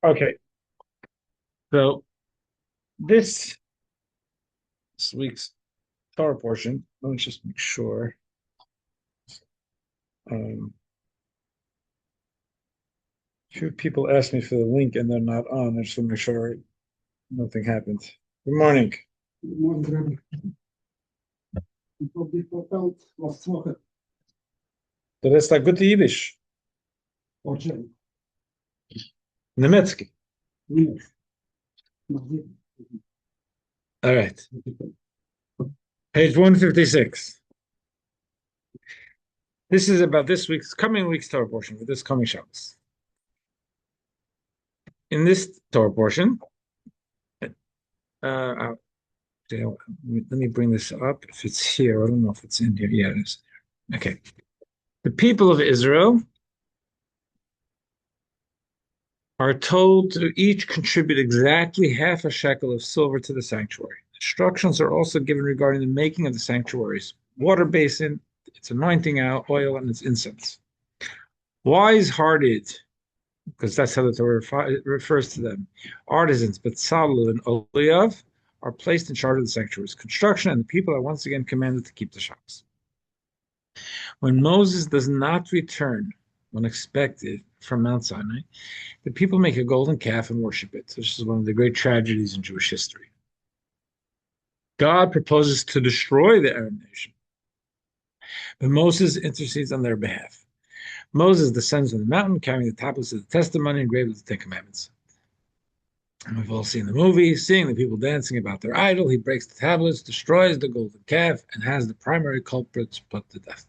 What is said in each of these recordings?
Okay, so this this week's Torah portion, let me just make sure. A few people asked me for the link and they're not on. I just want to make sure nothing happened. Good morning. Morgen, Rabbi. Ik hoop dit bepaald was zwakker. So that's like good to Yiddish. Oké, Nemetsky. niet. Nog dit. All right. Page 156. This is about coming week's Torah portion for this coming Shabbos. In this Torah portion, let me bring this up. If it's here, I don't know if it's in here. Yeah, it is. Okay. The people of Israel are told to each contribute exactly half a shekel of silver to the sanctuary. Instructions are also given regarding the making of the sanctuary's water basin, its anointing oil, and its incense. Wise-hearted, because that's how the Torah refers to them, artisans, Betzalel and Oliav, are placed in charge of the sanctuary's construction, and the people are once again commanded to keep the Shabbos. When Moses does not return when expected from Mount Sinai, the people make a golden calf and worship it. This is one of the great tragedies in Jewish history. God proposes to destroy the Arab nation, but Moses intercedes on their behalf. Moses descends from the mountain carrying the tablets of the testimony engraved with the Ten Commandments. And we've all seen the movie. Seeing the people dancing about their idol, he breaks the tablets, destroys the golden calf, and has the primary culprits put to death.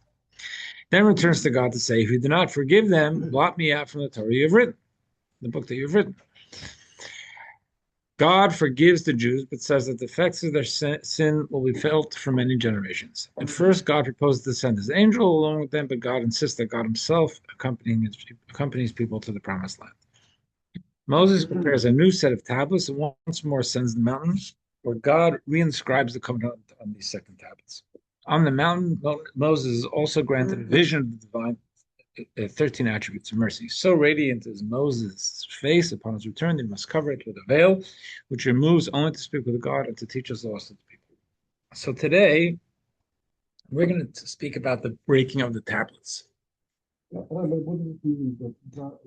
Then returns to God to say, if you do not forgive them, blot me out from the Torah you have written, the book that you've written. God forgives the Jews, but says that the effects of their sin will be felt for many generations. At first, God proposed to send his angel along with them, but God insists that God himself accompanies people to the promised land. Moses prepares a new set of tablets and once more ascends the mountain, where God reinscribes the covenant on these second tablets. On the mountain, Moses is also granted a vision of the divine 13 attributes of mercy. So radiant is Moses' face upon his return, they must cover it with a veil, which removes only to speak with God and to teach us the laws of the people. So today, we're going to speak about the breaking of the tablets. Rabbi, what does it mean that God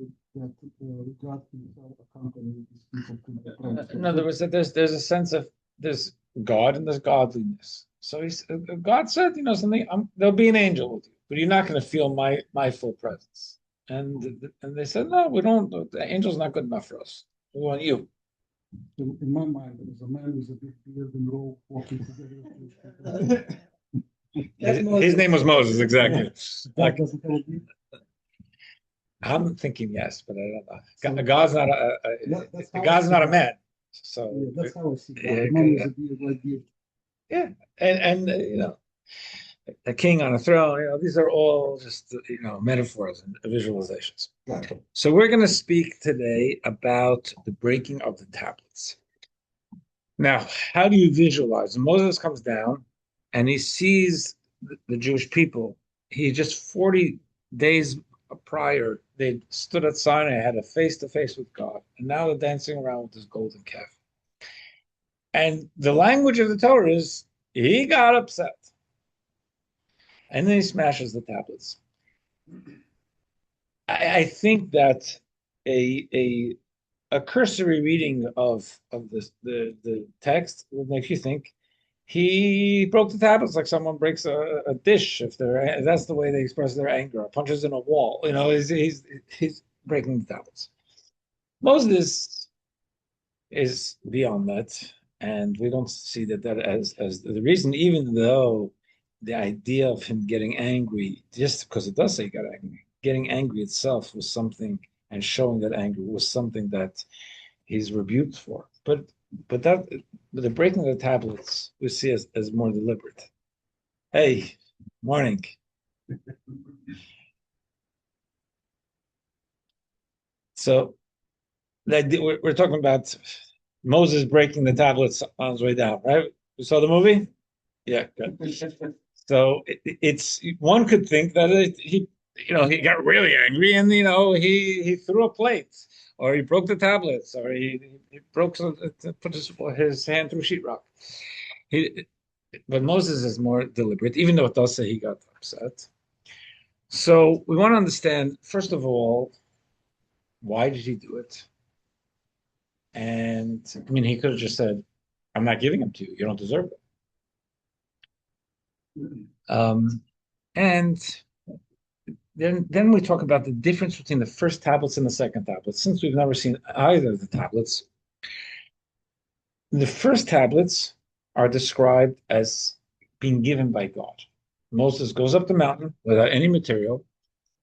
himself accompanies these people to the promised In land? other words, that there's a sense of there's God and there's godliness. So God said, something. There'll be an angel with you, but you're not going to feel my full presence. And they said, no, we don't. The angel's not good enough for us. We want you. In my mind, there was a man with a big beard and robe walking together. His name was Moses, exactly. That doesn't have a beard. I'm thinking yes, but I don't know. God's not God's see not a God. man. So Yeah, that's how I see God. yeah, A man with a beard, white beard. yeah, and a king on a throne. These are all just metaphors and visualizations. Right. So we're going to speak today about the breaking of the tablets. Now, how do you visualize? Moses comes down and he sees the Jewish people. He just 40 days prior, they stood at Sinai, had a face-to-face with God, and now they're dancing around with this golden calf. And the language of the Torah is, he got upset. And then he smashes the tablets. I think that a cursory reading of the text will make you think he broke the tablets like someone breaks a dish if that's the way they express their anger, or punches in a wall. He's breaking the tablets. Moses is beyond that, and we don't see that as the reason, even though the idea of him getting angry, just because it does say he got angry, getting angry itself was something, and showing that anger was something that he's rebuked for. But the breaking of the tablets we see as more deliberate. Hey, morning. So we're talking about Moses breaking the tablets on his way down, right? You saw the movie? Yeah, good. So it's one could think that he he got really angry, and he threw a plate, or he broke the tablets, or he broke put his hand through sheetrock. He, but Moses is more deliberate, even though it does say he got upset. So we want to understand, first of all, why did he do it? And I mean, he could have just said, "I'm not giving them to you. You don't deserve it." Um, and then we talk about the difference between the first tablets and the second tablets. Since we've never seen either of the tablets, the first tablets are described as being given by God. Moses goes up the mountain without any material,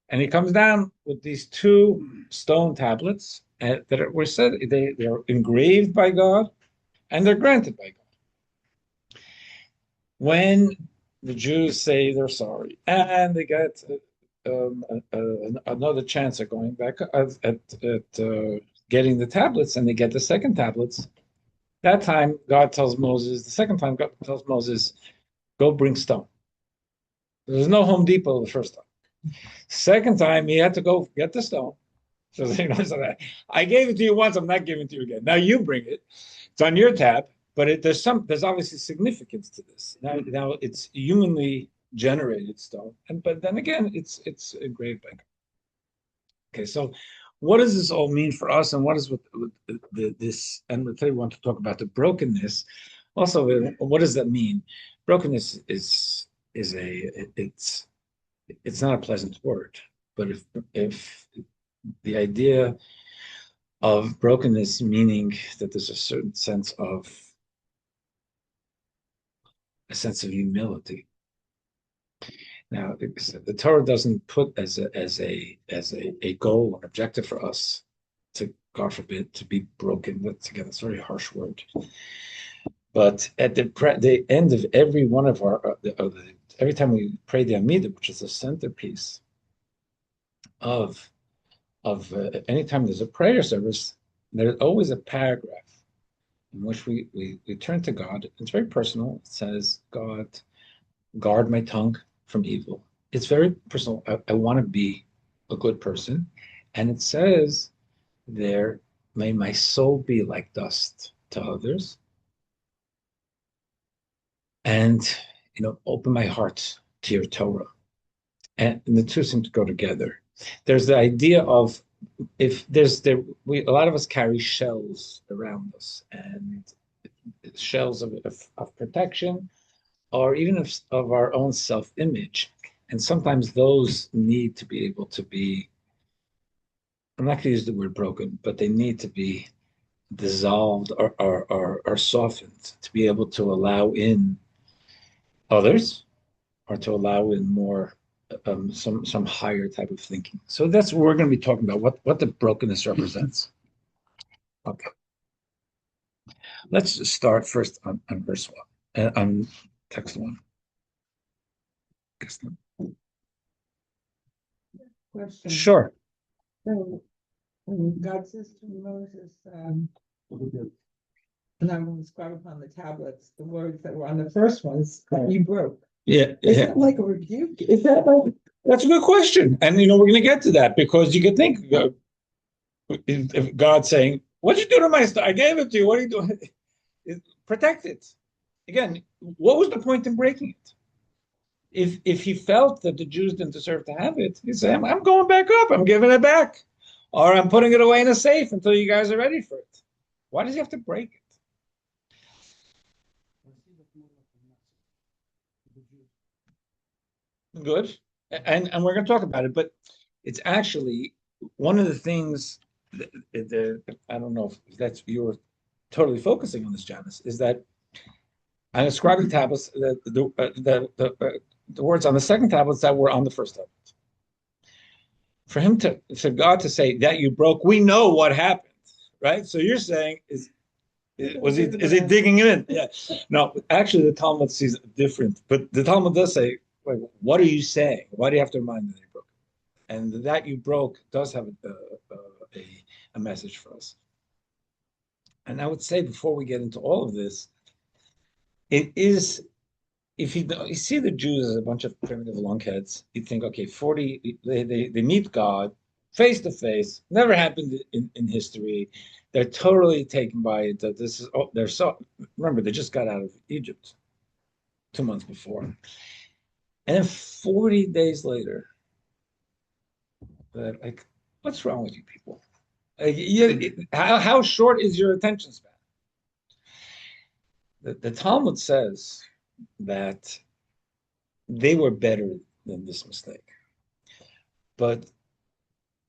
and he comes down with these two stone tablets that were said they are engraved by God and they're granted by God. When the Jews say they're sorry and they get another chance at going back at getting the tablets, and they get the second tablets, that time God tells Moses, the second time God tells Moses, go bring stone. There's no Home Depot the first time. Second time, he had to go get the stone. So, so I gave it to you once, I'm not giving it to you again. Now you bring it. It's on your tab, but there's obviously significance to this. Now it's humanly generated stone, but then again, it's engraved by God. Okay, so what does this all mean for us, and what is with this? And today we want to talk about the brokenness. Also, what does that mean? Brokenness is it's not a pleasant word, but if the idea of brokenness meaning that there's a certain sense of humility. Now, the Torah doesn't put as a goal, an objective for us to, God forbid, to be broken. That's again, it's a very harsh word. But at the end of every one of every time we pray the Amidah, which is the centerpiece of anytime there's a prayer service, there's always a paragraph in which we turn to God. It's very personal. It says, God, guard my tongue from evil. It's very personal. I want to be a good person. And it says there, may my soul be like dust to others. And, open my heart to your Torah. And the two seem to go together. There's the idea of if there's there we a lot of us carry shells around us, and shells of protection, or even of our own self-image. And sometimes those need to be able to be, I'm not going to use the word broken, but they need to be dissolved or softened to be able to allow in others, or to allow in more some higher type of thinking. So that's what we're going to be talking about, what the brokenness represents. Okay. Let's start first on verse 1, on text 1. Question. Sure. So when God says to Moses, and I will inscribe upon the tablets the words that were on the first ones that you broke. Yeah. Is that like a rebuke? Is that like? That's a good question. And, we're going to get to that, because you could think if God's saying, what'd you do to my stuff? I gave it to you. What are you doing? Protect it. Again, what was the point in breaking it? If he felt that the Jews didn't deserve to have it, he'd say, I'm going back up. I'm giving it back. Or I'm putting it away in a safe until you guys are ready for it. Why does he have to break it? Good. And we're going to talk about it, but it's actually one of the things I don't know if that's you're totally focusing on this, Janice, is that I'm describing tablets, the words on the second tablets that were on the first tablets. For him for God to say that you broke, we know what happened, right? So you're saying is he digging it in? Yeah. No, actually, the Talmud sees it different, but the Talmud does say, like, what are you saying? Why do you have to remind them that you broke? And that you broke does have a message for us. And I would say, before we get into all of this, it is if you see the Jews as a bunch of primitive lunkheads, you think, okay, 40, they meet God face to face, never happened in history. They're totally taken by it that this is, oh, they're so, remember, they just got out of Egypt 2 months before. And then 40 days later, they're like, what's wrong with you people? How short is your attention span? The Talmud says that they were better than this mistake. But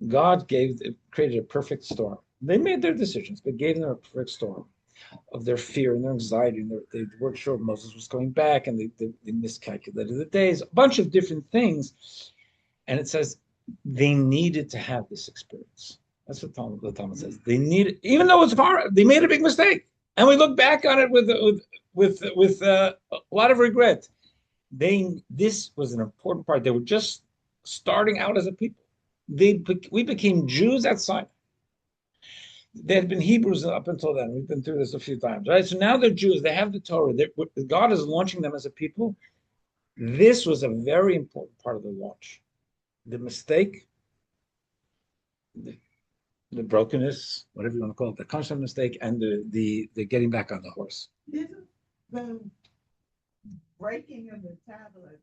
God created a perfect storm. They made their decisions, but gave them a perfect storm of their fear and their anxiety. And they weren't sure Moses was coming back, and they miscalculated the days, a bunch of different things. And it says they needed to have this experience. That's what the Talmud says. They needed, even though it's hard, they made a big mistake, and we look back on it with a lot of regret. This was an important part. They were just starting out as a people. We became Jews at Sinai. They had been Hebrews up until then. We've been through this a few times, right? So now they're Jews. They have the Torah. God is launching them as a people. This was a very important part of the launch. The mistake, the brokenness, whatever you want to call it, the constant mistake, and the getting back on the horse. Isn't the breaking of the tablets,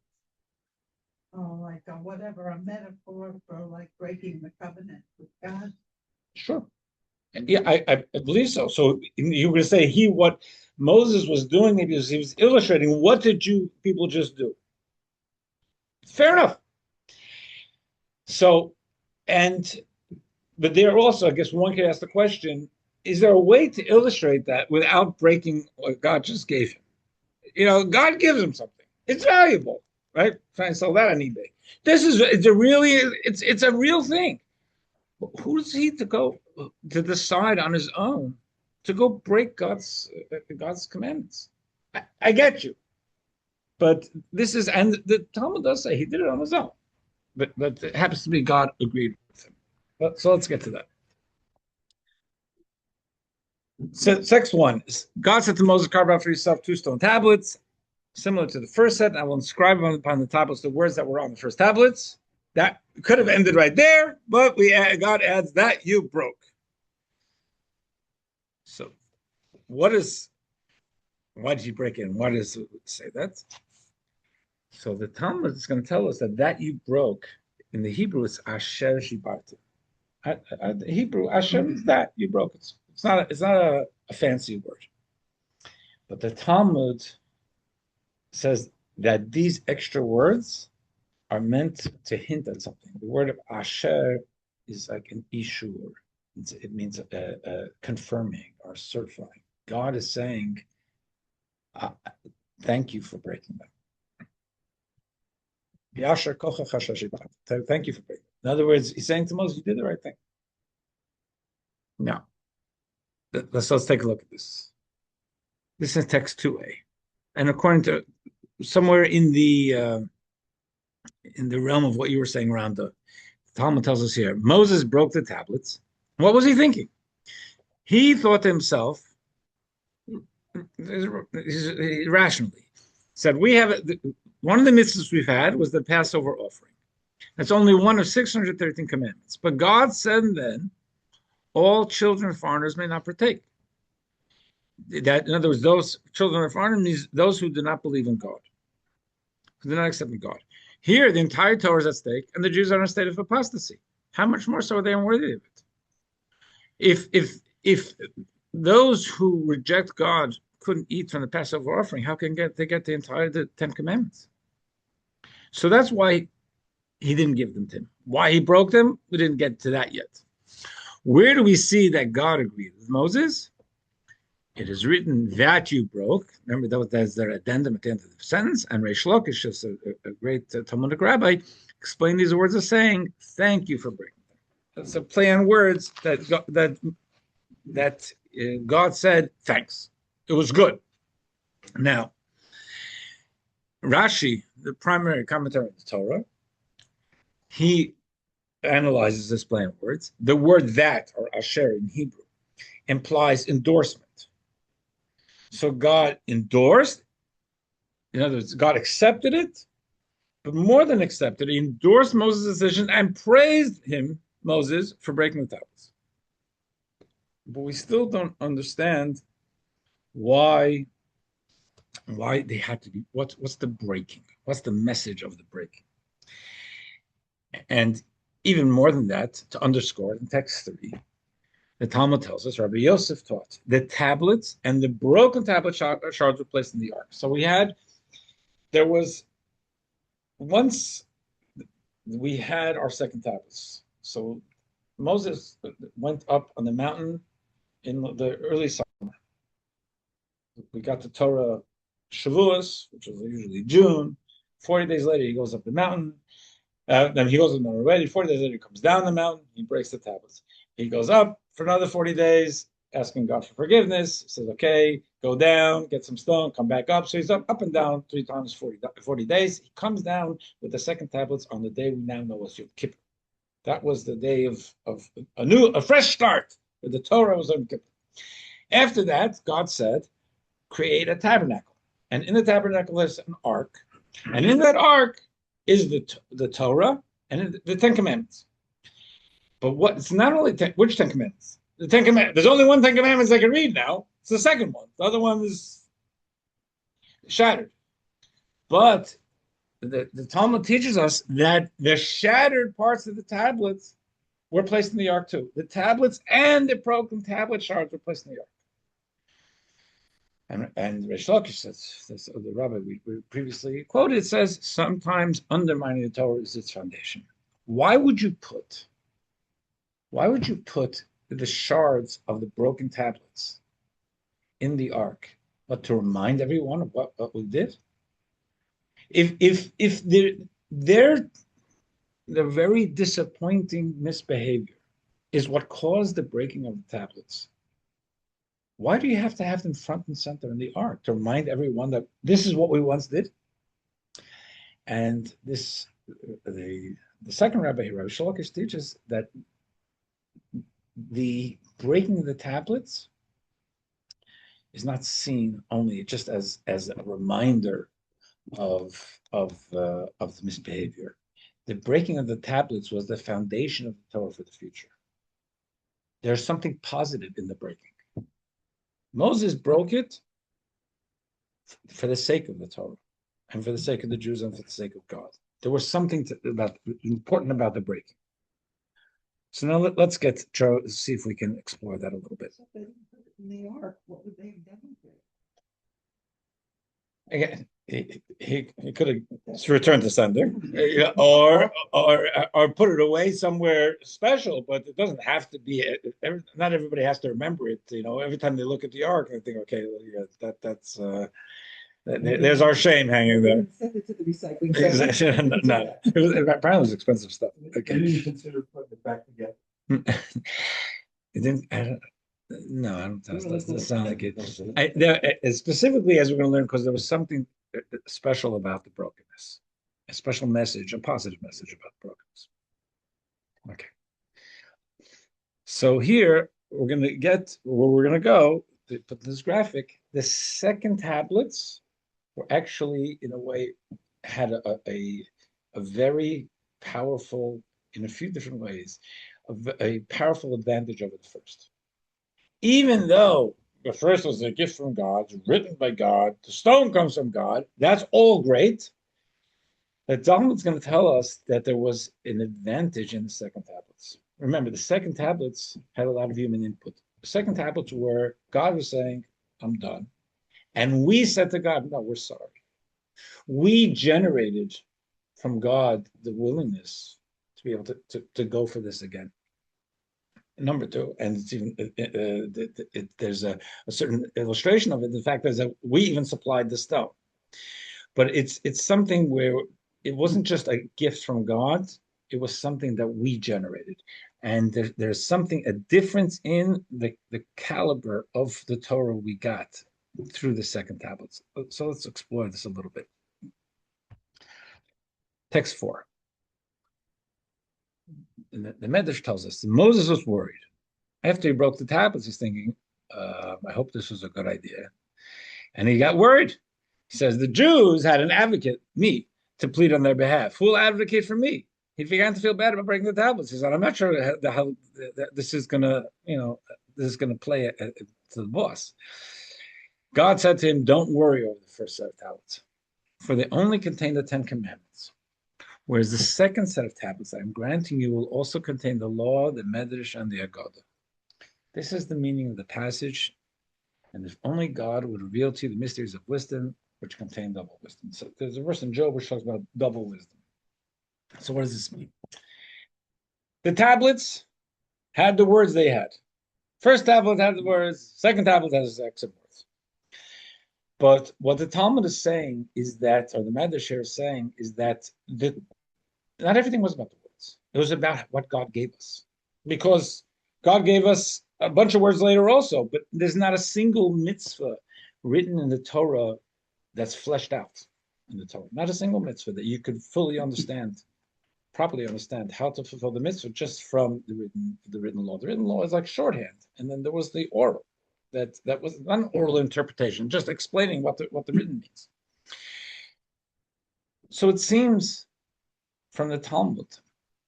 like whatever, a metaphor for like breaking the covenant with God? Sure. Yeah, I believe so. So you were going to say what Moses was doing, maybe he was illustrating what did you people just do? Fair enough. So, but there also, I guess one could ask the question, is there a way to illustrate that without breaking what God just gave him? God gives him something. It's valuable, right? Try and sell that on eBay. It's a real thing. Who is he to go to decide on his own to go break God's commandments? I get you, but and the Talmud does say he did it on his own, but it happens to be God agreed with him. So let's get to that. So, next one is God said to Moses, carve out for yourself 2 stone tablets, similar to the first set. And I will inscribe upon the tablets the words that were on the first tablets. That could have ended right there, but God adds that you broke. So, why did you break in? Why does it say that? So the Talmud is going to tell us that you broke. In the Hebrew, it's Asher Shibartu. The Hebrew, Asher is that you broke. It's not a fancy word. But the Talmud says that these extra words are meant to hint at something. The word of Asher is like an ishur. It means confirming or certifying. God is saying, thank you for breaking them. Thank you for breaking them. In other words, he's saying to Moses, you did the right thing. Now, let's take a look at this. This is text 2a. And according to somewhere in the realm of what you were saying, Randa, Talmud tells us here, Moses broke the tablets. What was he thinking? He thought to himself, rationally, said, one of the mitzvahs we've had was the Passover offering. That's only one of 613 commandments. But God said then, all children of foreigners may not partake. That, in other words, those children of foreigners means those who do not believe in God, who do not accept God. Here, the entire Torah is at stake, and the Jews are in a state of apostasy. How much more so are they unworthy of it? If those who reject God couldn't eat from the Passover offering, how can they get the entire 10 commandments? So that's why he didn't give them to him. Why he broke them, we didn't get to that yet. Where do we see that God agreed with Moses? It is written that you broke. Remember, that's their addendum at the end of the sentence. And Reish Lakish, just a great Talmudic rabbi, explained these words as saying, thank you for breaking them. That's a play on words that God said, thanks. It was good. Now, Rashi, the primary commentator of the Torah, he analyzes this play on words. The word that, or asher in Hebrew, implies endorsement. So God endorsed In other words, God accepted it, but more than accepted, he endorsed Moses' decision and praised him, Moses, for breaking the tablets. But we still don't understand why they had to be, what's the breaking? What's the message of the breaking? And even more than that, to underscore in text 3, the Talmud tells us, Rabbi Yosef taught, the tablets and the broken tablet shards were placed in the ark. So there was, once we had our second tablets. So Moses went up on the mountain in the early summer. We got the Torah Shavuos, which was usually June. 40 days later, he goes up the mountain. Then he goes up the mountain already. 40 days later, he comes down the mountain. He breaks the tablets. He goes up for another 40 days, asking God for forgiveness. Says, okay, go down, get some stone, come back up. So he's up and down 3 times 40 days. He comes down with the second tablets on the day we now know as Yom Kippur. That was the day of a fresh start. The Torah was Yom Kippur. After that, God said, create a tabernacle. And in the tabernacle is an ark. And in that ark is the Torah and the Ten Commandments. But it's not only which Ten Commandments? The Ten Commandments. There's only one Ten Commandments I can read now. It's the second one. The other one is shattered. But the Talmud teaches us that the shattered parts of the tablets were placed in the ark too. The tablets and the broken tablet shards were placed in the ark. And Reish Lakish says, the Rabbi we previously quoted, says, sometimes undermining the Torah is its foundation. Why would you put the shards of the broken tablets in the ark, but to remind everyone of what we did? If the very disappointing misbehavior is what caused the breaking of the tablets, why do you have to have them front and center in the ark to remind everyone that this is what we once did? And this, the second Rabbi Shalakish teaches that the breaking of the tablets is not seen only just as a reminder of the misbehavior. The breaking of the tablets was the foundation of the Torah for the future. There's something positive in the breaking. Moses broke it for the sake of the Torah and for the sake of the Jews and for the sake of God. There was something important about the breaking. So now let's see if we can explore that a little bit. In the ark, what would they have done with it? Again, he could have returned to sender, or put it away somewhere special. But it doesn't have to be. Not everybody has to remember it. Every time they look at the ark, they think, okay, yeah, that's there's our shame hanging there. Send it to the recycling center. No, apparently it was expensive stuff. Okay. Did you consider putting it back together? It didn't. No, I don't. Doesn't sound like it. Specifically, as we're going to learn, because there was something special about the brokenness, a special message, a positive message about the brokenness. Okay. So here we're going to get where we're going to go. To put this graphic, the second tablets were actually, in a way, had a very powerful, in a few different ways, a powerful advantage over the first. Even though the first was a gift from God, written by God, the stone comes from God, that's all great. But Talmud's going to tell us that there was an advantage in the second tablets. Remember, the second tablets had a lot of human input. The second tablets were, God was saying, I'm done. And we said to God, no, we're sorry. We generated from God the willingness to be able to go for this again. Number two, and it's even there's a certain illustration of it. The fact is that we even supplied the stone, but it's something where it wasn't just a gift from God; it was something that we generated, and there's something, a difference in the caliber of the Torah we got through the second tablets. So let's explore this a little bit. Text 4. The Medrash tells us that Moses was worried. After he broke the tablets, he's thinking, I hope this was a good idea. And he got worried. He says, the Jews had an advocate, me, to plead on their behalf. Who will advocate for me? He began to feel bad about breaking the tablets. He said, I'm not sure how this is going to, this is going to play to the boss. God said to him, don't worry over the first set of tablets, for they only contain the 10 commandments. Whereas the second set of tablets I'm granting you will also contain the law, the medrash, and the Agada. This is the meaning of the passage. And if only God would reveal to you the mysteries of wisdom, which contain double wisdom. So there's a verse in Job which talks about double wisdom. So what does this mean? The tablets had the words they had. First tablet had the words, second tablet has the exact words. But what the Talmud is saying is that, or the Medrash is saying, is that not everything was about the words. It was about what God gave us. Because God gave us a bunch of words later also, but there's not a single mitzvah written in the Torah that's fleshed out in the Torah. Not a single mitzvah that you could fully understand, properly understand how to fulfill the mitzvah just from the written law. The written law is like shorthand, and then there was the oral. That was not an oral interpretation, just explaining what the written means. So it seems from the Talmud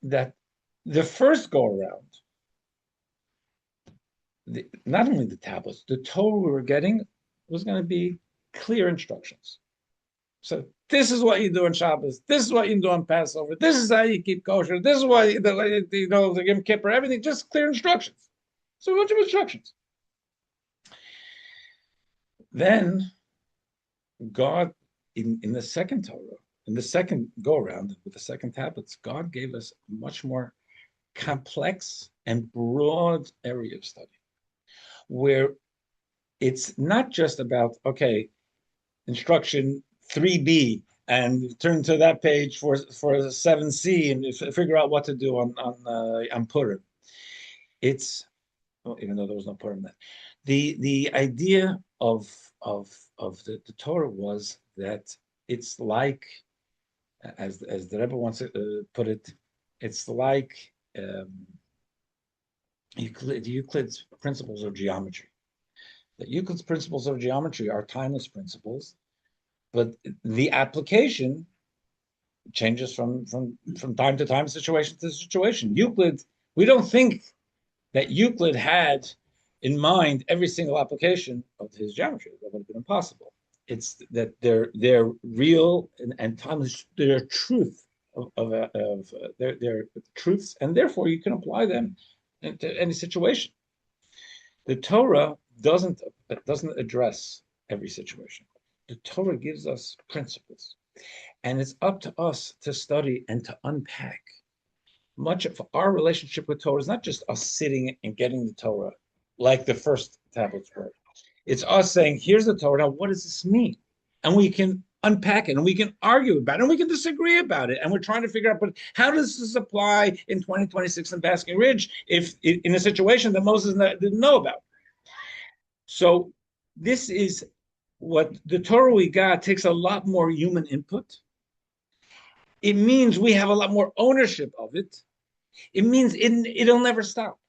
that the first go around, not only the tablets, the Torah we were getting was going to be clear instructions. So this is what you do on Shabbos. This is what you do on Passover. This is how you keep kosher. This is why the Yom Kippur, everything, just clear instructions. So a bunch of instructions. Then God, in the second Torah, in the second go around with the second tablets, God gave us a much more complex and broad area of study, where it's not just about, okay, instruction 3b, and turn to that page for 7c and figure out what to do on Purim. It's, well, even though there was no Purim then, the idea of the Torah was that it's like, as the Rebbe wants to put it, it's like Euclid's principles of geometry. That Euclid's principles of geometry are timeless principles, but the application changes from time to time, situation to situation. Euclid, we don't think that Euclid had in mind every single application of his geometry. That would have been impossible. It's that they're real and timeless. They're truth of their truths, and therefore you can apply them into any situation. The Torah doesn't address every situation. The Torah gives us principles, and it's up to us to study and to unpack. Much of our relationship with Torah is not just us sitting and getting the Torah like the first tablets were. It's us saying, here's the Torah, now what does this mean? And we can unpack it, and we can argue about it, and we can disagree about it, and we're trying to figure out, but how does this apply in 2026 in Basking Ridge if in a situation that Moses didn't know about? So this is what the Torah we got takes a lot more human input. It means we have a lot more ownership of it. It means it'll never stop.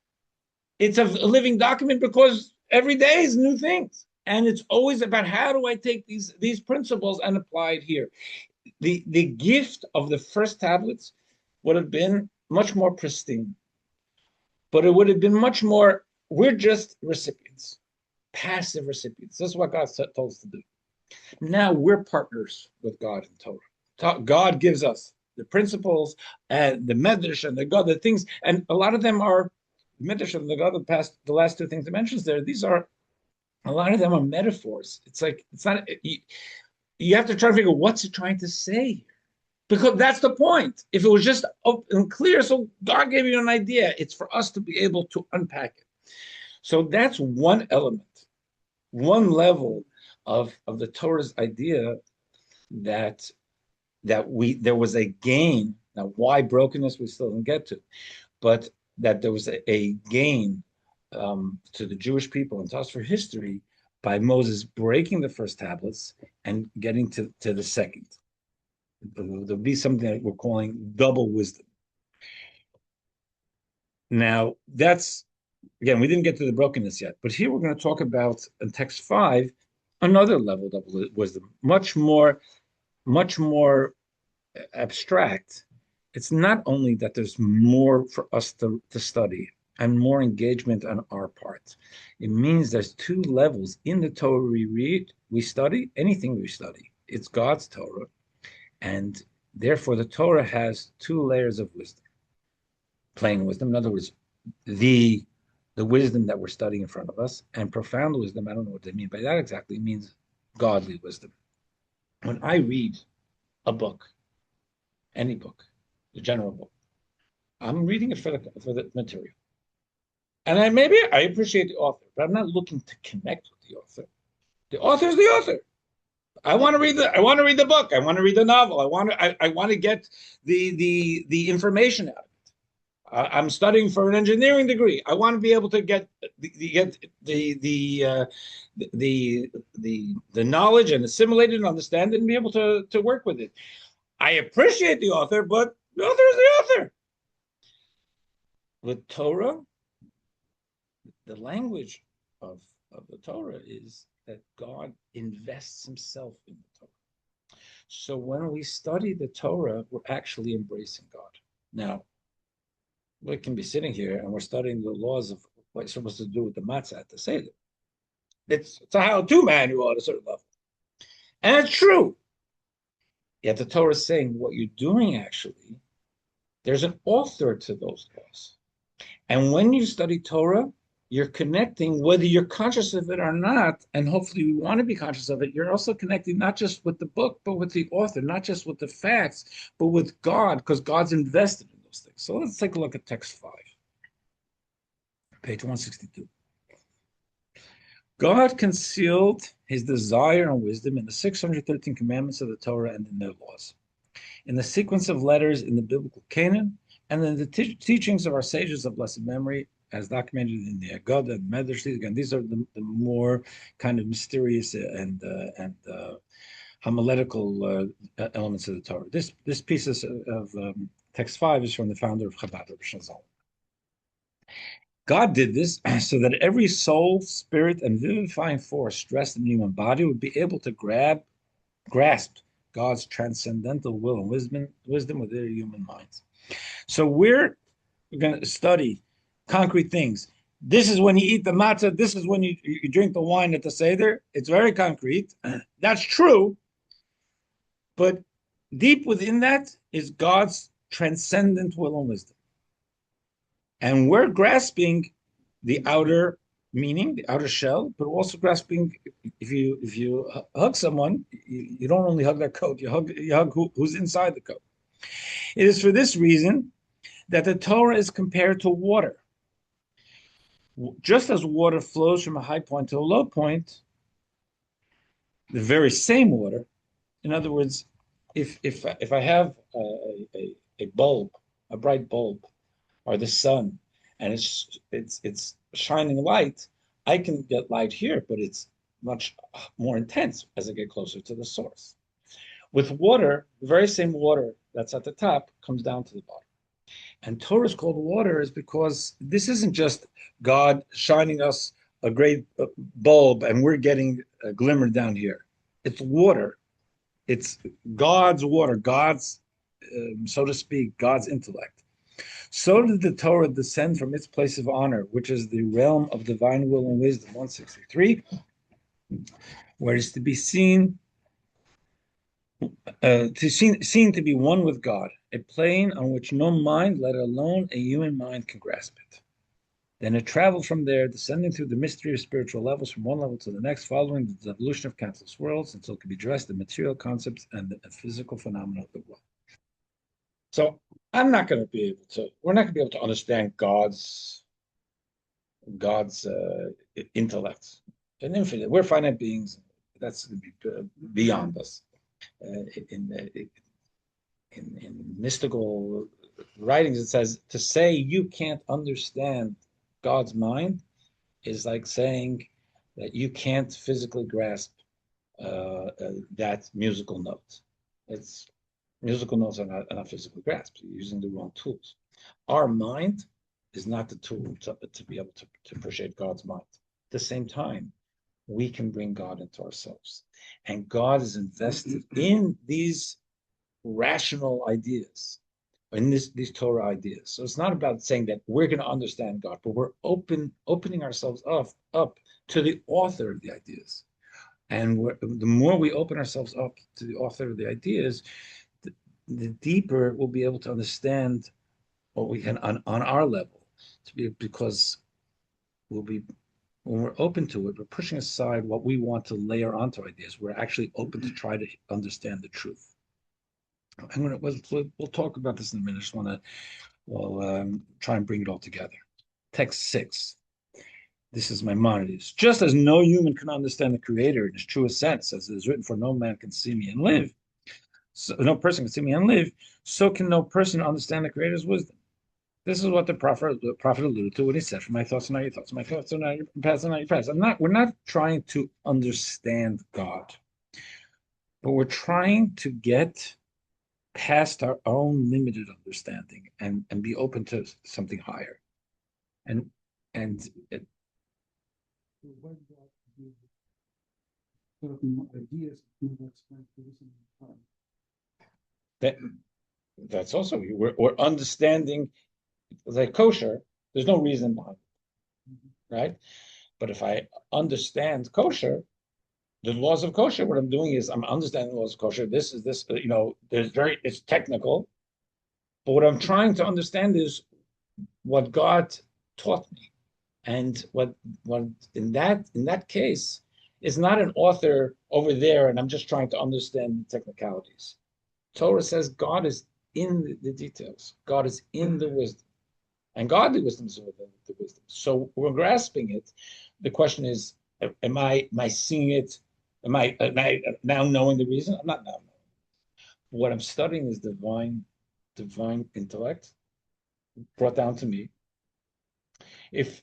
It's a living document because every day is new things. And it's always about how do I take these principles and apply it here. The gift of the first tablets would have been much more pristine. But it would have been much more, we're just recipients, passive recipients. This is what God told us to do. Now we're partners with God in Torah. God gives us the principles and the medrash and the God, the things, and a lot of them are medrash and the God. The last two things it mentions there. These are a lot of them are metaphors. It's like it's not. You have to try to figure what's it trying to say here, because that's the point. If it was just open and clear, so God gave you an idea. It's for us to be able to unpack it. So that's one element, one level of the Torah's idea that there was a gain. Now, why brokenness we still didn't get to, but that there was a gain to the Jewish people and to us for history by Moses breaking the first tablets and getting to the second. There'll be something that we're calling double wisdom. Now, that's, again, we didn't get to the brokenness yet, but here we're going to talk about in text 5 another level of wisdom, much more abstract. It's not only that there's more for us to study and more engagement on our part. It means there's two levels in the Torah we read, we study, anything we study. It's God's Torah. And therefore, the Torah has two layers of wisdom, plain wisdom. In other words, the the wisdom that we're studying in front of us, and profound wisdom. I don't know what they mean by that exactly. It means godly wisdom. When I read a book, any book, the general book, I'm reading it for the material, and I appreciate the author, but I'm not looking to connect with the author. The author is the author. I want to read the book. I want to read the novel. I want to get the information out. I'm studying for an engineering degree. I want to be able to get the knowledge and assimilate it and understand it and be able to work with it. I appreciate the author, but the author is the author. With Torah, the language of the Torah is that God invests himself in the Torah. So when we study the Torah, we're actually embracing God. Now, we can be sitting here and we're studying the laws of what you're supposed to do with the matzah at the Seder. It's a how-to manual at a certain level. And it's true. Yet the Torah is saying what you're doing actually, there's an author to those laws. And when you study Torah, you're connecting, whether you're conscious of it or not, and hopefully you want to be conscious of it, you're also connecting not just with the book, but with the author, not just with the facts, but with God, because God's invested in those things. So let's take a look at text 5, page 162. God concealed his desire and wisdom in the 613 commandments of the Torah and in their laws, in the sequence of letters in the biblical canon, and in the teachings of our sages of blessed memory, as documented in the Agada and Medrash. Again, these are the more kind of mysterious and homiletical elements of the Torah. This piece of text 5 is from the founder of Chabad, Rabbi Shazal. God did this so that every soul, spirit, and vivifying force stressed in the human body would be able to grasp God's transcendental will and wisdom with their human minds. So we're going to study concrete things. This is when you eat the matzah. This is when you drink the wine at the Seder. It's very concrete. That's true. But deep within that is God's transcendent will and wisdom. And we're grasping the outer meaning, the outer shell, but also grasping, if you hug someone, you don't only hug their coat, you hug who's inside the coat. It is for this reason that the Torah is compared to water. Just as water flows from a high point to a low point, the very same water, in other words, if I have a bulb, a bright bulb, or the sun, and it's shining light, I can get light here, but it's much more intense as I get closer to the source. With water, the very same water that's at the top comes down to the bottom. And Torah is called water is because this isn't just God shining us a great bulb and we're getting a glimmer down here. It's water. It's God's water, God's, so to speak, God's intellect. So did the Torah descend from its place of honor, which is the realm of divine will and wisdom, 163, where it is to be seen to be one with God, a plane on which no mind, let alone a human mind, can grasp it. Then it traveled from there, descending through the mystery of spiritual levels from one level to the next, following the evolution of countless worlds until it could be addressed in material concepts and the physical phenomena of the world. So we're not going to be able to understand God's intellect and infinite. We're finite beings. That's beyond us. In mystical writings, it says to say you can't understand God's mind is like saying that you can't physically grasp that musical note. It's musical notes are not physically grasped. You're using the wrong tools. Our mind is not the tool to be able to appreciate God's mind. At the same time, we can bring God into ourselves. And God is invested in these rational ideas, in these Torah ideas. So it's not about saying that we're going to understand God, but we're opening ourselves up to the author of the ideas. And the more we open ourselves up to the author of the ideas, the deeper we'll be able to understand what we can on our level. Because we'll be when we're open to it, we're pushing aside what we want to layer onto ideas. We're actually open to try to understand the truth. We'll talk about this in a minute. I just want to try and bring it all together. Text 6. This is Maimonides. Just as no human can understand the Creator in his truest sense, as it is written, for no man can see me and live. So no person can see me and live. So can no person understand the Creator's wisdom. This is what the prophet alluded to when he said, "For my thoughts are not your thoughts, my thoughts are not your paths, are not your paths." We're not trying to understand God, but we're trying to get past our own limited understanding and be open to something higher. And it, So when God gives certain ideas, he will explain to listen in time. that that's also we're understanding like kosher. There's no reason behind it, right? But if I understand kosher, the laws of kosher, what I'm doing is I'm understanding the laws of kosher. This is this, it's technical, but what I'm trying to understand is what God taught me. And what in that case is not an author over there, and I'm just trying to understand the technicalities. Torah says God is in the details. God is in the wisdom. And godly wisdom is within the wisdom. So we're grasping it. The question is, am I seeing it? Am I now knowing the reason? I'm not now knowing. What I'm studying is divine intellect brought down to me. If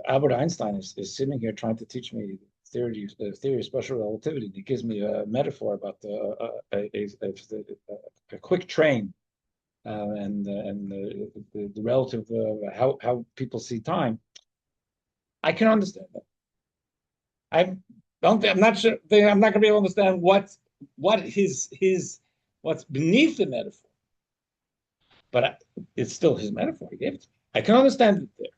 Albert Einstein is sitting here trying to teach me theory of special relativity, he gives me a metaphor about a quick train and the relative how people see time. I can understand that. I don't. I'm not sure. I'm not going to be able to understand what what's beneath the metaphor, but it's still his metaphor. He gave it to me. I can understand it there,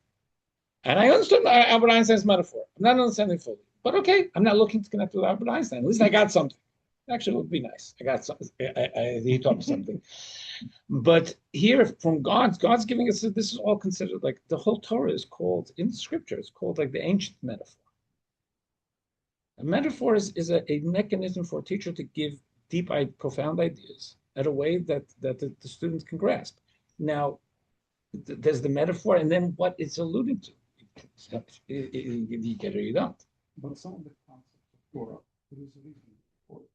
and I understood Albert Einstein's metaphor. I'm not understanding fully, but okay. I'm not looking to connect with Albert Einstein. At least I got something. Actually, it would be nice. I got something. He taught me something. But here, from God's giving us this is all considered like the whole Torah is called in Scripture. It's called like the ancient metaphor. A metaphor is a mechanism for a teacher to give deep, profound ideas at a way that the students can grasp. Now, there's the metaphor, and then what it's alluding to. You get it or you don't. But some of the concepts of Torah, there is a reason for it.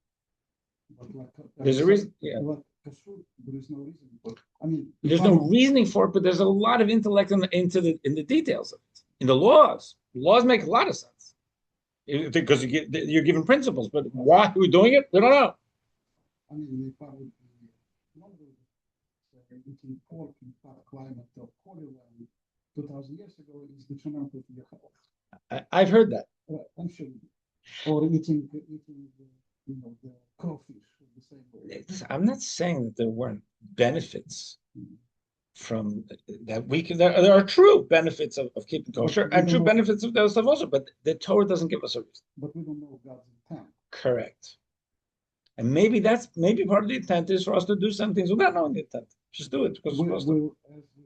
But There's a reason, yeah. Like kashrut, there is no reason for it. I mean, there's no reasoning for it, but there's a lot of intellect in the details of it, in the laws. The laws make a lot of sense because you're given principles, but why we're doing it, we don't know. I mean, we probably eating pork in hot climate of Holy Land 2,000 years ago is detrimental to your health. I've heard that. I'm sure. Or eating the crawfish the same way. I'm not saying that there weren't benefits from that. There are true benefits of keeping kosher and true benefits of those stuff also, but the Torah doesn't give us a reason. But we don't know God's intent. Correct. And maybe part of the intent is for us to do some things without knowing the intent. Just do it because as we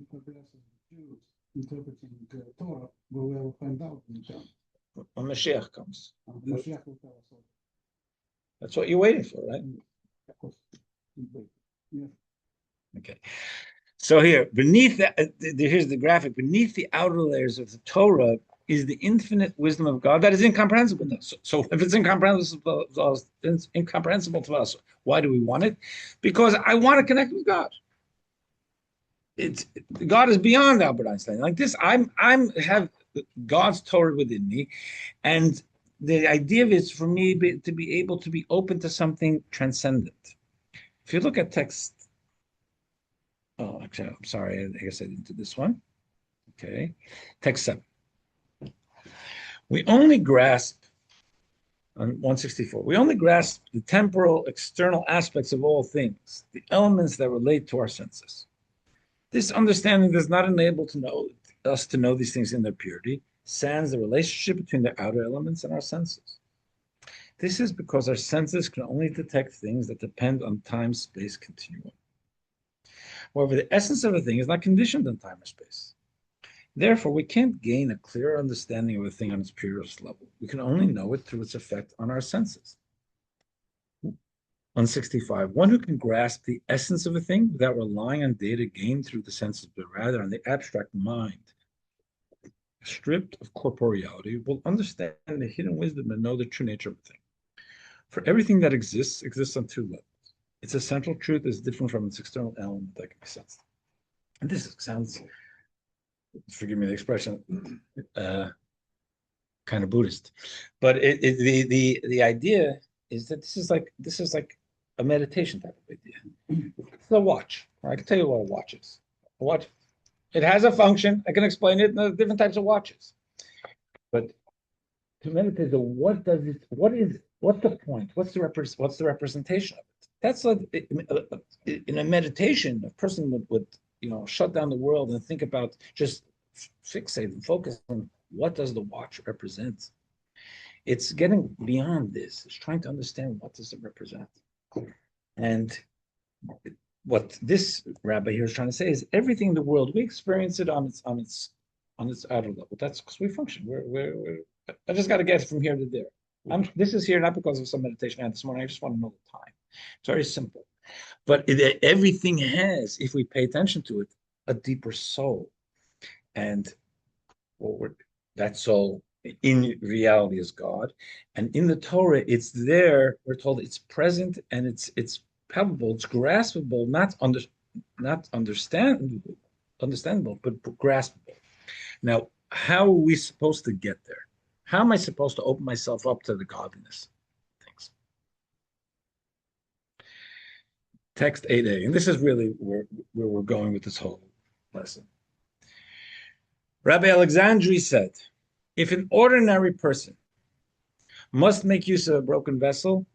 progress as Jews interpreting the Torah, we will find out the intent. When Mashiach comes. Mashiach will tell us all. That's what you're waiting for, right? Of course. Yeah. Okay. So here, here's the graphic. Beneath the outer layers of the Torah is the infinite wisdom of God that is incomprehensible to us. So if it's incomprehensible to us, why do we want it? Because I want to connect with God. God is beyond Albert Einstein. Like this, I have God's Torah within me, and the idea of it is for me to be able to be open to something transcendent. If you look at text, actually, I'm sorry, I guess I didn't do this one. Okay, text 7. We only grasp, on 164, we only grasp the temporal external aspects of all things, the elements that relate to our senses. This understanding does not enable us to know these things in their purity, sans the relationship between the outer elements and our senses. This is because our senses can only detect things that depend on time-space continuum. However, the essence of a thing is not conditioned on time or space. Therefore, we can't gain a clear understanding of a thing on its purest level. We can only know it through its effect on our senses. 165. One who can grasp the essence of a thing without relying on data gained through the senses, but rather on the abstract mind, stripped of corporeality, will understand the hidden wisdom and know the true nature of a thing. For everything that exists on two levels. Its essential truth is different from its external element that can be sensed. And this sounds, forgive me the expression, kind of Buddhist, but the idea is that this is like a meditation type of idea. It's a watch. I can tell you what a watch is. A watch, it has a function. I can explain it in the different types of watches. But to meditate, what does it? What's the point? What's the representation of it? That's like in a meditation, a person would shut down the world and think about just fixate and focus on what does the watch represent. It's getting beyond this. It's trying to understand what does it represent. And what this rabbi here is trying to say is everything in the world, we experience it on its outer level. That's because we function. I just got to get from here to there. This is here not because of some meditation I had this morning. I just want to know the time. It's very simple. But everything has, if we pay attention to it, a deeper soul. And that soul in reality is God. And in the Torah, it's there. We're told it's present and it's palpable, it's graspable, not understandable, but graspable. Now, how are we supposed to get there? How am I supposed to open myself up to the godliness of things? Text 8a, and this is really where we're going with this whole lesson. Rabbi Alexandri said, if an ordinary person must make use of a broken vessel,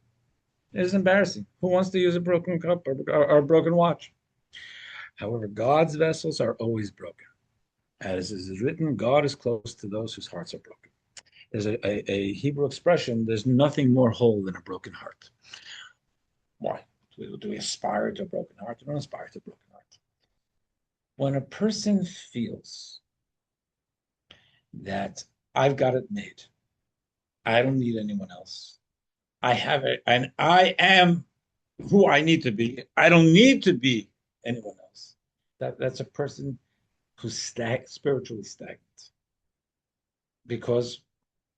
it is embarrassing. Who wants to use a broken cup or a broken watch? However, God's vessels are always broken. As is written, God is close to those whose hearts are broken. There's a Hebrew expression, there's nothing more whole than a broken heart. Why? Do we aspire to a broken heart? We don't aspire to a broken heart. When a person feels that I've got it made, I don't need anyone else, I have it, and I am who I need to be, I don't need to be anyone else. That's a person who's spiritually stagnant. Because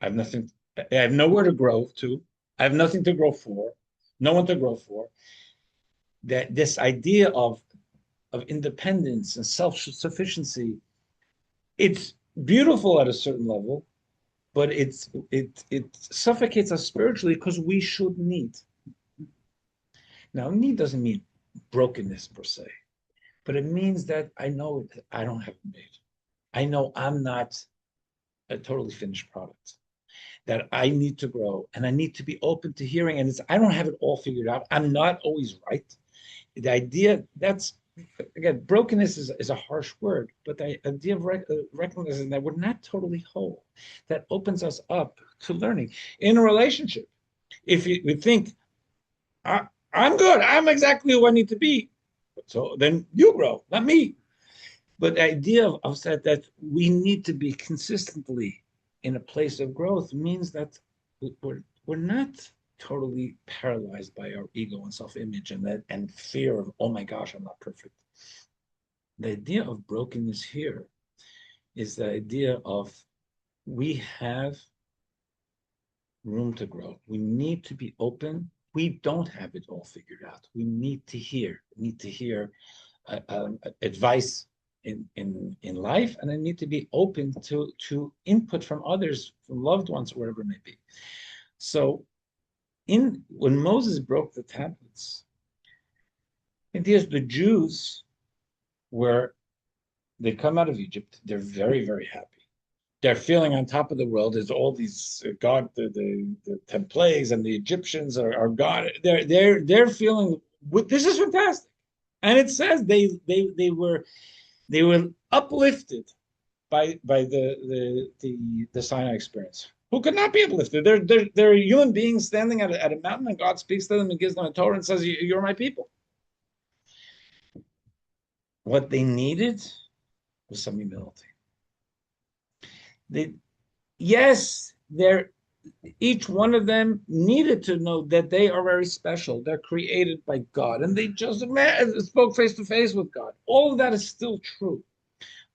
I have nowhere to grow to, I have nothing to grow for, no one to grow for. That this idea of independence and self-sufficiency, it's beautiful at a certain level, but it suffocates us spiritually because we should need. Now, need doesn't mean brokenness per se, but it means that I know that I don't have it made. I know I'm not a totally finished product, that I need to grow and I need to be open to hearing. And I don't have it all figured out. I'm not always right. The idea that's, again, brokenness is a harsh word, but the idea of recognizing that we're not totally whole, that opens us up to learning. In a relationship, if we think, I'm good, I'm exactly who I need to be, so then you grow, not me. But the idea of that we need to be consistently in a place of growth means that we're not totally paralyzed by our ego and self-image and fear of, oh my gosh, I'm not perfect. The idea of brokenness here is the idea of we have room to grow. We need to be open. We don't have it all figured out. We need to hear advice in life, and I need to be open to input from others, from loved ones, wherever it may be. So when Moses broke the tablets, the Jews they come out of Egypt, they're very, very happy. they're feeling on top of the world. There's all these God, the 10 plagues, and the Egyptians are God. They're feeling this is fantastic, and it says they were uplifted by the Sinai experience. Who could not be uplifted? They're human beings standing at a mountain, and God speaks to them and gives them a Torah and says, "You're my people." What they needed was some humility. They, yes, each one of them needed to know that they are very special. They're created by God, and they just spoke face to face with God. All of that is still true.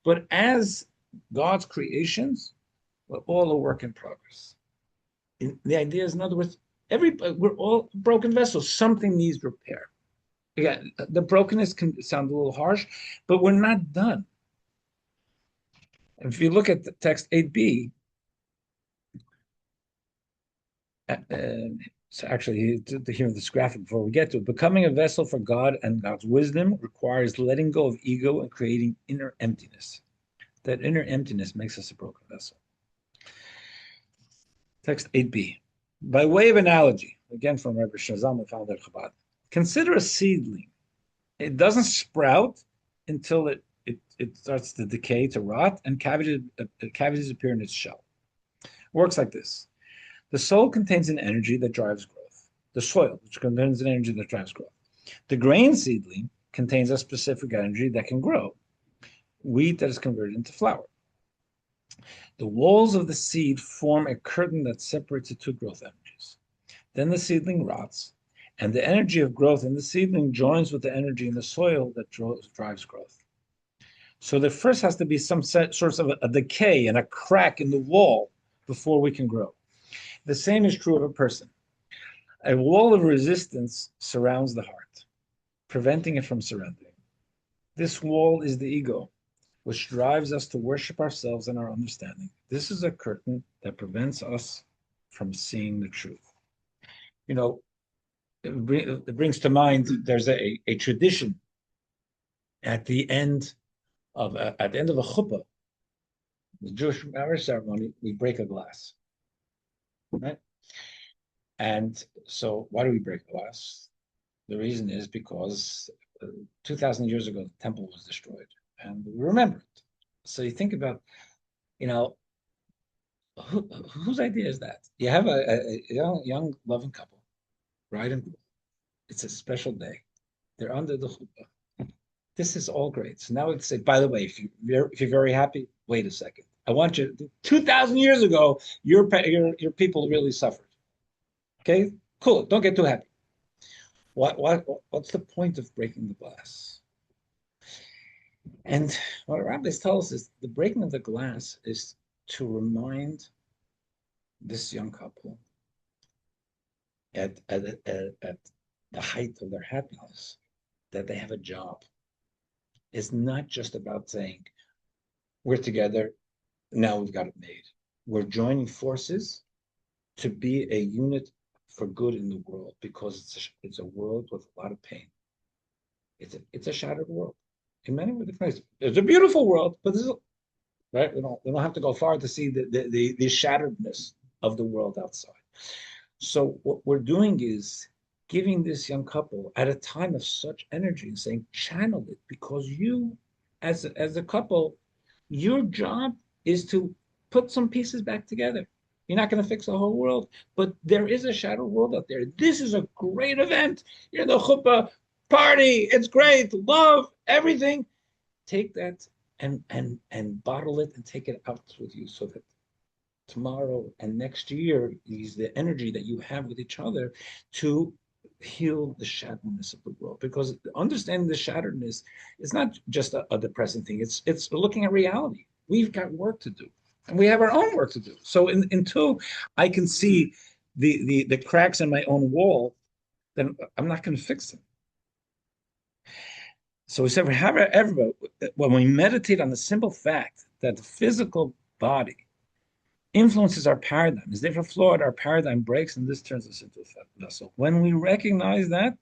But as God's creations, we're all a work in progress. The idea is, in other words, we're all broken vessels. Something needs repair. Again, the brokenness can sound a little harsh, but we're not done. If you look at the text 8b, so actually, to hear this graphic before we get to it, becoming a vessel for God and God's wisdom requires letting go of ego and creating inner emptiness. That inner emptiness makes us a broken vessel. Text 8b. By way of analogy, again from Rabbi Shazam, found at Chabad, consider a seedling. It doesn't sprout until it starts to decay, to rot, and cavities appear in its shell. It works like this. The soul contains an energy that drives growth. The soil, which contains an energy that drives growth. The grain seedling contains a specific energy that can grow. Wheat that is converted into flour. The walls of the seed form a curtain that separates the two growth energies. Then the seedling rots, and the energy of growth in the seedling joins with the energy in the soil that drives growth. So there first has to be some source of a decay and a crack in the wall before we can grow. The same is true of a person. A wall of resistance surrounds the heart, preventing it from surrendering. This wall is the ego, which drives us to worship ourselves and our understanding. This is a curtain that prevents us from seeing the truth. You know, it brings to mind, there's a tradition at the end of a chuppah, the Jewish marriage ceremony, we break a glass, right? And so why do we break a glass? The reason is because 2,000 years ago, the temple was destroyed, and we remember it. So you think about, you know, whose idea is that? You have a young loving couple, bride and groom. It's a special day. They're under the chuppah. This is all great. So now we say, by the way, if you're very happy, wait a second. I want you. 2,000 years ago, your people really suffered. Okay, cool. Don't get too happy. What's the point of breaking the glass? And what rabbis tell us is the breaking of the glass is to remind this young couple at the height of their happiness that they have a job. It's not just about saying we're together, now we've got it made. We're joining forces to be a unit for good in the world, because it's a world with a lot of pain. It's a shattered world in many different ways. It's a beautiful world, but this is right. We don't have to go far to see the shatteredness of the world outside. So what we're doing is giving this young couple at a time of such energy and saying, channel it, because you, as a couple, your job is to put some pieces back together. You're not going to fix the whole world, but there is a shadow world out there. This is a great event. You're the chuppah party. It's great. Love, everything. Take that and bottle it and take it out with you, so that tomorrow and next year is the energy that you have with each other to heal the shatteredness of the world. Because understanding the shatteredness is not just a depressing thing. It's looking at reality. We've got work to do. And we have our own work to do. So until I can see the cracks in my own wall, then I'm not going to fix them. So we said, when we meditate on the simple fact that the physical body influences our paradigm, is therefore flawed, our paradigm breaks, and this turns us into a vessel. When we recognize that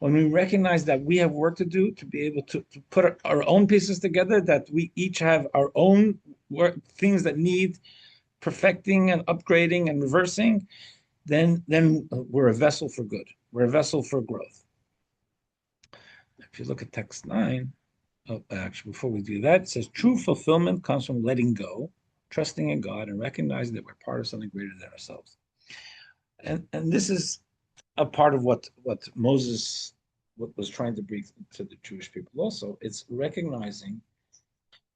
we have work to do to be able to put our own pieces together, that we each have our own things that need perfecting and upgrading and reversing, then we're a vessel for good. We're a vessel for growth. If you look at text 9, actually, before we do that, it says true fulfillment comes from letting go, trusting in God, and recognizing that we're part of something greater than ourselves. And this is a part of what Moses was trying to bring to the Jewish people also. It's recognizing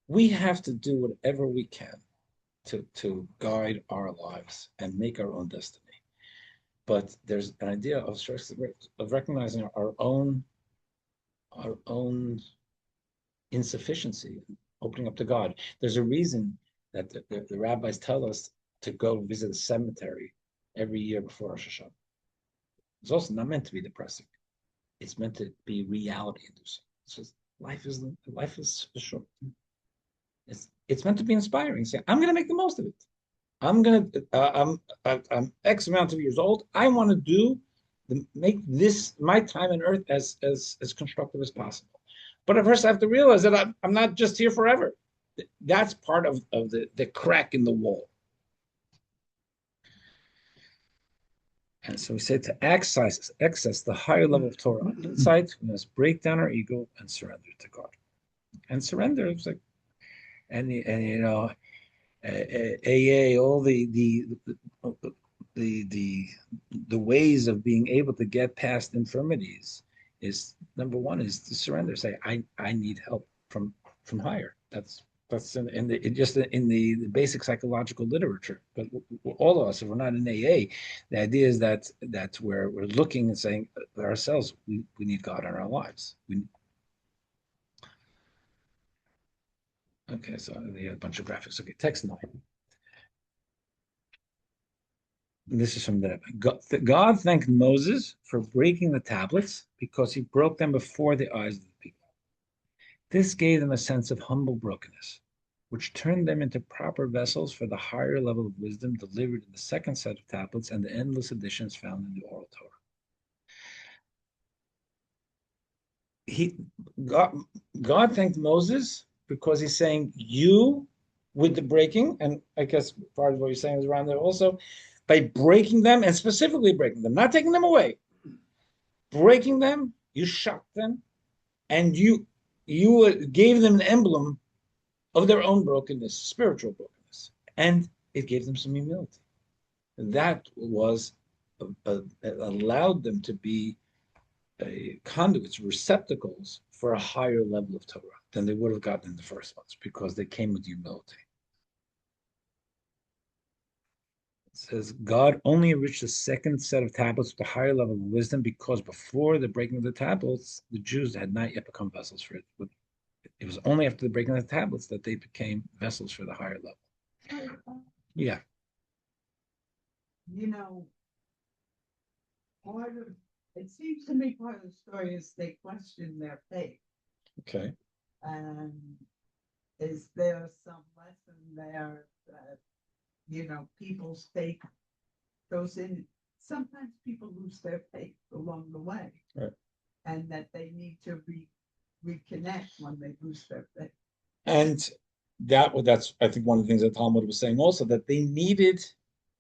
we have to do whatever we can to guide our lives and make our own destiny. But there's an idea of recognizing our own insufficiency, opening up to God. There's a reason that the rabbis tell us to go visit a cemetery every year before Rosh Hashanah. It's also not meant to be depressing. It's meant to be reality inducing. It's just life is short. It's meant to be inspiring. Say, I'm going to make the most of it. I'm X amount of years old. I want to make this my time on earth as constructive as possible. But at first, I have to realize that I'm not just here forever. That's part of the crack in the wall. And so we say to access the higher level of Torah insight, we must break down our ego and surrender to God. And surrender is like, and you know, AA, all the ways of being able to get past infirmities is number one is to surrender. Say, I need help from higher. That's in the basic psychological literature. But all of us, if we're not in AA, the idea is that we're looking and saying ourselves, we need God in our lives. Okay, so they have a bunch of graphics. Okay, text 9. This is from the God thanked Moses for breaking the tablets because he broke them before the eyes of the people. This gave them a sense of humble brokenness, which turned them into proper vessels for the higher level of wisdom delivered in the second set of tablets and the endless additions found in the oral Torah. God thanked Moses because he's saying, you, with the breaking, and I guess part of what you're saying is around there also, by breaking them and specifically breaking them, not taking them away, breaking them, you shocked them, and you gave them an emblem of their own brokenness, spiritual brokenness, and it gave them some humility. That was allowed them to be conduits, receptacles for a higher level of Torah than they would have gotten in the first ones because they came with humility. It says, God only enriched the second set of tablets with a higher level of wisdom because before the breaking of the tablets, the Jews had not yet become vessels for it. It was only after the breaking of the tablets that they became vessels for the higher level. Yeah. You know, it seems to me part of the story is they question their faith. Okay. And is there some lesson there that, people's faith goes in? Sometimes people lose their faith along the way. Right. And that they need to reconnect when they lose their faith. And that's I think one of the things that Talmud was saying also, that they needed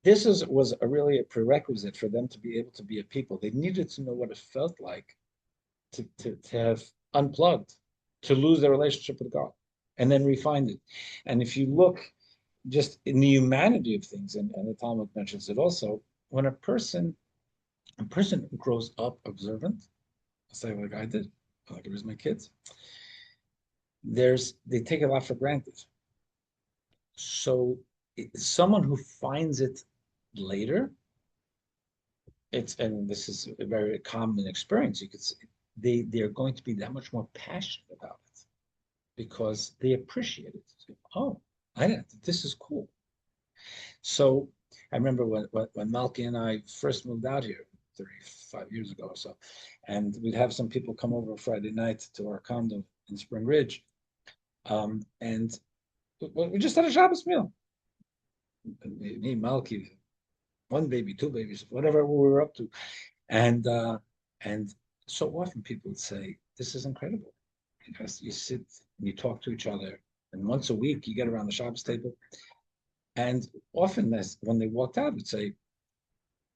was really a prerequisite for them to be able to be a people. They needed to know what it felt like to have unplugged, to lose their relationship with God, and then refind it. And if you look just in the humanity of things, and the Talmud mentions it also, when a person grows up observant, say like I did, like it was my kids, they take a lot for granted. So someone who finds it later, and this is a very common experience, you could say, they're going to be that much more passionate about it because they appreciate it. Oh, this is cool. So I remember when Malky and I first moved out here 35 years ago or so, and we'd have some people come over Friday night to our condo in Spring Ridge, and we just had a Shabbos meal. Me, Malky, one baby, two babies, whatever we were up to, and so often people would say, "This is incredible," because you sit and you talk to each other, And once a week, you get around the Shabbos table. And often, when they walked out, would say,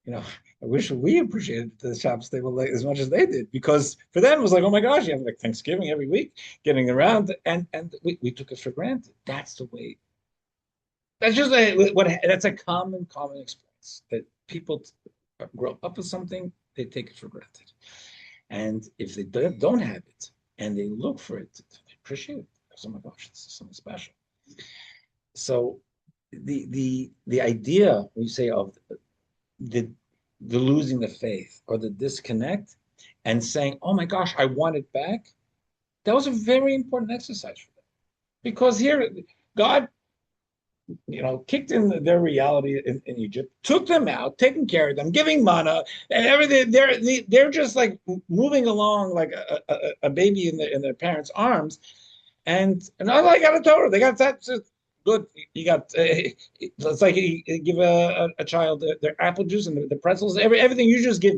I wish we appreciated the Shabbos table as much as they did, because for them it was like, oh my gosh, you have like Thanksgiving every week, getting around, and we took it for granted. That's the way. That's just that's a common experience that people grow up with something, they take it for granted, and if they don't have it and they look for it, they appreciate it. Oh my gosh, this is something special. So the idea we say of the losing the faith or the disconnect and saying, oh my gosh, I want it back, that was a very important exercise for them. Because here, God, kicked in their reality in Egypt, took them out, taking care of them, giving manna and everything. They're just like moving along like a baby in their parents' arms. And oh, they got a Torah. They got that. Good. You got. It's like you give a child their apple juice and the pretzels. Everything you just give.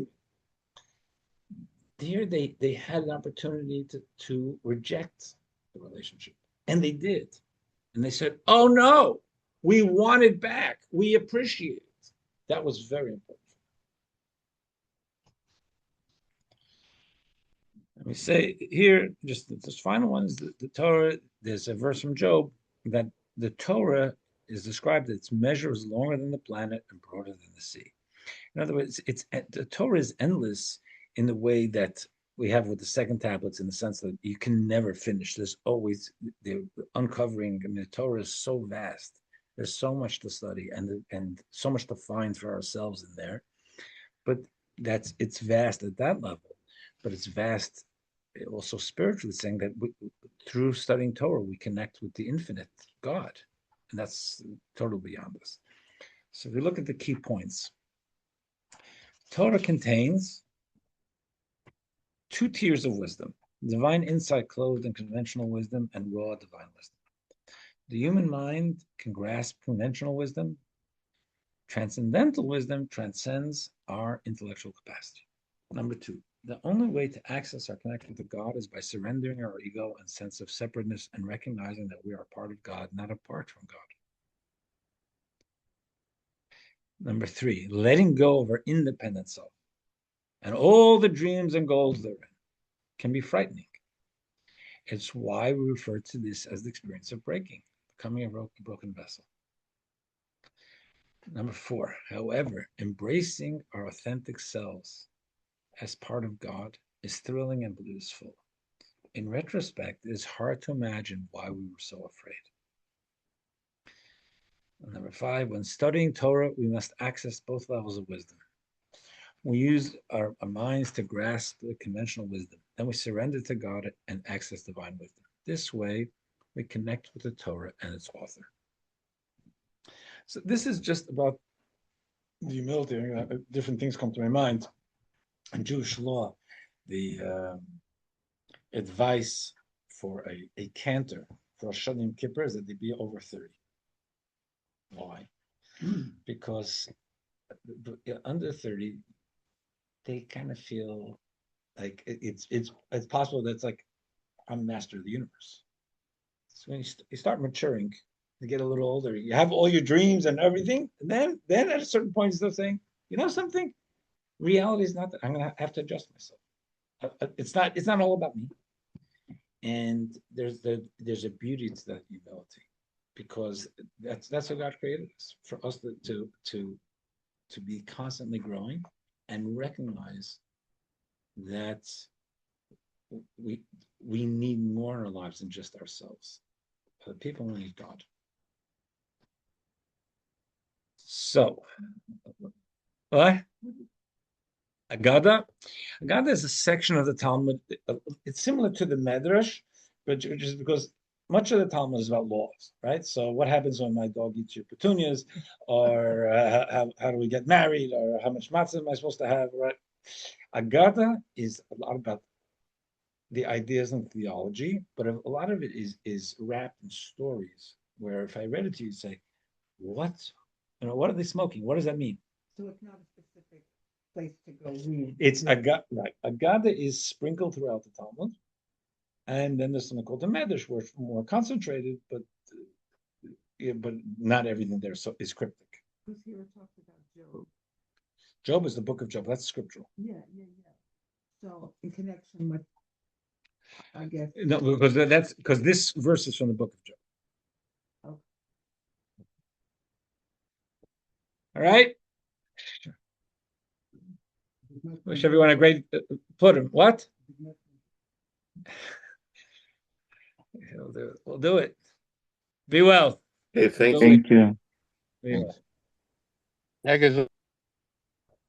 Here they had an opportunity to reject the relationship, and they did. And they said, "Oh no, we want it back. We appreciate it." That was very important. Let me say here, just this final one is the Torah. There's a verse from Job that the Torah is described that its measure is longer than the planet and broader than the sea. In other words, the Torah is endless in the way that we have with the second tablets, in the sense that you can never finish. There's always the uncovering. I mean, the Torah is so vast. There's so much to study and so much to find for ourselves in there. But it's vast at that level. But it's vast also spiritually, saying that through studying Torah, we connect with the infinite God. And that's totally beyond us. So if we look at the key points, Torah contains two tiers of wisdom: divine insight clothed in conventional wisdom and raw divine wisdom. The human mind can grasp conventional wisdom. Transcendental wisdom transcends our intellectual capacity. Number two, the only way to access our connection to God is by surrendering our ego and sense of separateness and recognizing that we are part of God, not apart from God. Number three, letting go of our independent self and all the dreams and goals therein can be frightening. It's why we refer to this as the experience of breaking, becoming a broken vessel. Number four, however, embracing our authentic selves as part of God is thrilling and blissful. In retrospect, it is hard to imagine why we were so afraid. And number five, when studying Torah, we must access both levels of wisdom. We use our minds to grasp the conventional wisdom. Then we surrender to God and access divine wisdom. This way, we connect with the Torah and its author. So this is just about the humility. Different things come to my mind. In Jewish law, the advice for a cantor for Rosh Hashanah Yom Kippur is that they be over 30. Why? Because under 30, they kind of feel like it's possible that it's like, I'm master of the universe. So when you start maturing, you get a little older, you have all your dreams and everything, and then at a certain point you start saying, you know something? Reality is not that. I'm gonna have to adjust myself. It's not all about me. And there's a beauty to that humility, because that's what God created us, for us to be constantly growing and recognize that we need more in our lives than just ourselves. People need God. So, what? Agada? Agada is a section of the Talmud. It's similar to the Medrash, but just because much of the Talmud is about laws, right? So, what happens when my dog eats your petunias, or how do we get married, or how much matzah am I supposed to have, right? Agada is a lot about the ideas and theology, but a lot of it is wrapped in stories. Where if I read it to you, say, what? What are they smoking? What does that mean? So it's not a specific place to go read. It's right. Agada is sprinkled throughout the Talmud, and then there's something called the Medrash, where it's more concentrated, but but not everything there is cryptic. Because here it talks about Job. Job is the book of Job. That's scriptural. Yeah. So in connection with, I guess. No, because this verse is from the book of Job. Okay. All right. Wish everyone a great Purim. What? We'll do it. Be well. Okay, Thank thank you. Be well. Thank you.